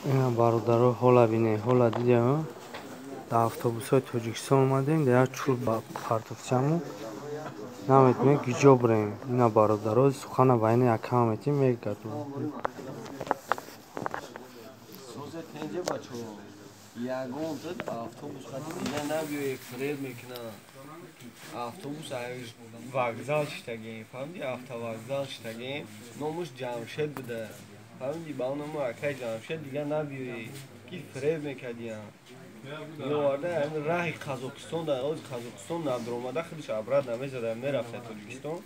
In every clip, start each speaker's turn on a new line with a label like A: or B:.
A: اینا برادرها حالا بینه حالا دیدیم در اتوبوس‌های تاجیکستان اومدیم در چور با پارتوفچمون نمیتونیم گیجا بریم اینا برادرها سخن بین یکم میتیم میگردیم
B: سوزه تنجه بچه یگون داد اتوبوس خاطر دیگه نبیه فرید میکنه اتوبوس ایش وокзал شتگیم فهمیدی وокзал شتگیم نامش جمشید بوده فهمیدی با اونمو اکای جمشید دیگه نبیه کی فرید میکردیم یوارده این راه قزاقستان در از قزاقستان ندر اومده خودش عبرت نمیزده میرفته تاجیکستان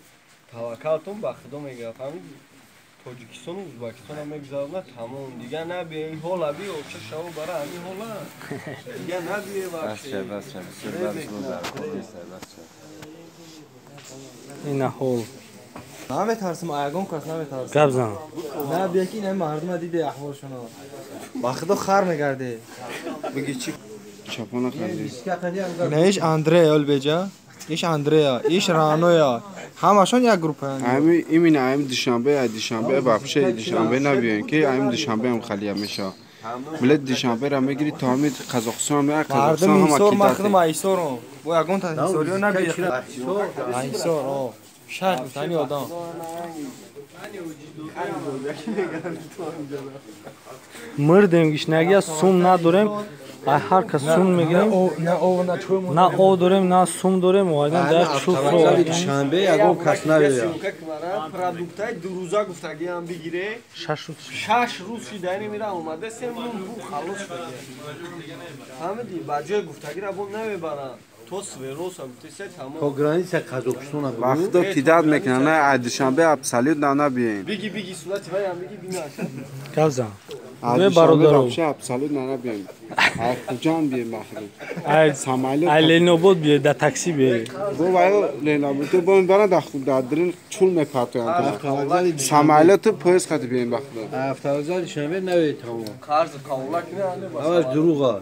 B: توکلتون به خدا میگه فهمیدی تاجیکستان و ازبکستان هم میگذارونه تمام دیگه نبیه این حالا بیه چه شو برای همین حالا دیگه نبیه
A: اینا حال
C: نمیترسم آیگون کس نمیترسم
A: گبزن
C: نه بیا که این مردم دیده احوالشون با خدا خر میگرده
B: بگی چی
D: چپانا خریدی
C: نه ایش اندره البجا ایش اندریا ایش رانویا همشون یک گروه هستند
D: ایم دیشنبه بابشه دیشنبه نبیان که ایم دیشنبه هم خالی میشه ملت دیشنبه را میگیری تا همین قزاقستان میاد قزاقستان هم
C: مردم
D: اکیدات
C: مخدم ایسورم با یگون تا ایسوریو نبید ایسور شهر تانی آدم
A: مردیم گیش نگیا سوم نداریم هر کس سوم میگیریم نه او داریم نه سوم داریم وایدن در چوب رو
C: شنبه یگون کس نبید
B: پروداکتای دو روزا گفتگی هم بگیره
A: 6 روز
B: 6 روز شیدنی میره اومده سه مون بو خلاص شده فهمیدی بجای گفتگی را بون نمیبرن تو سویروس هم تیسه تمام
E: گرانیت قزاقستان هم
D: وقتا کیداد میکنه نه دیشنبه ابسالیت نه بیاین
B: بگی صورتی وای هم بگی بینا
A: گبزن
D: دیشنبه بابشه ابسالیت نه بیاین هر کجا هم بیاین بخیر سامالی
A: الینو بود بیه در تاکسی بیه
D: بو وای لیلا بود تو بون برا داخل دادرین چول میپاتوین سامالی تو پویس خاطر بیاین بخیر
E: افتادزاد شنبه نوید تمام
B: قرض کاولک نه
E: اواش دروغه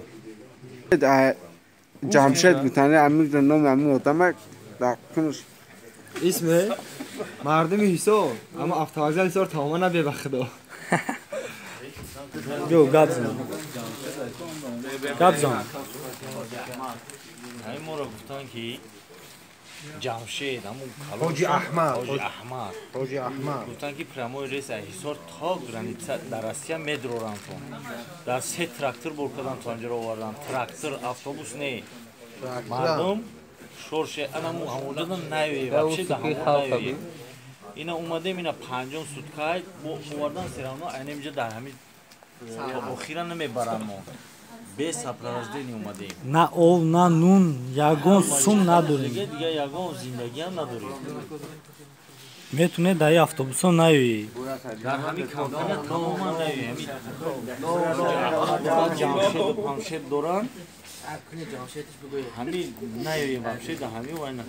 D: جمشید میتونه امیر نام امیر آدم دکنش
C: اسمه مردم ایسو اما افتادزاد ایسور تمام نبید به خدا
A: جو گبزن گبزن
F: همین ما را گفتن که جمشید همون
C: حاجی احمد
F: حاجی احمد گفتن که پراموی ریس احیسار تا گرانیت در اسیا میدرورن تو در 3 تراکتور برکدن تو انجا رو آوردن تراکتور اتوبوس نه مردم شورش انمو هموندن نایوی واپسی ده همون نایوی اینا اومدیم اینا پنجم سودکای با آوردن سیرانا اینجا در همین اخیرا نمیبرن ما به سپرازدینی اومدیم
A: نه او نه نون یگون سوم نداریم
F: دیگه یگون زندگی هم نداریم
A: میتونه در اتوبوس نیوی
F: در همین کمپانی تماما نیوی همین جمشید و پنشید دوران همین نیوی بخشید همین واینا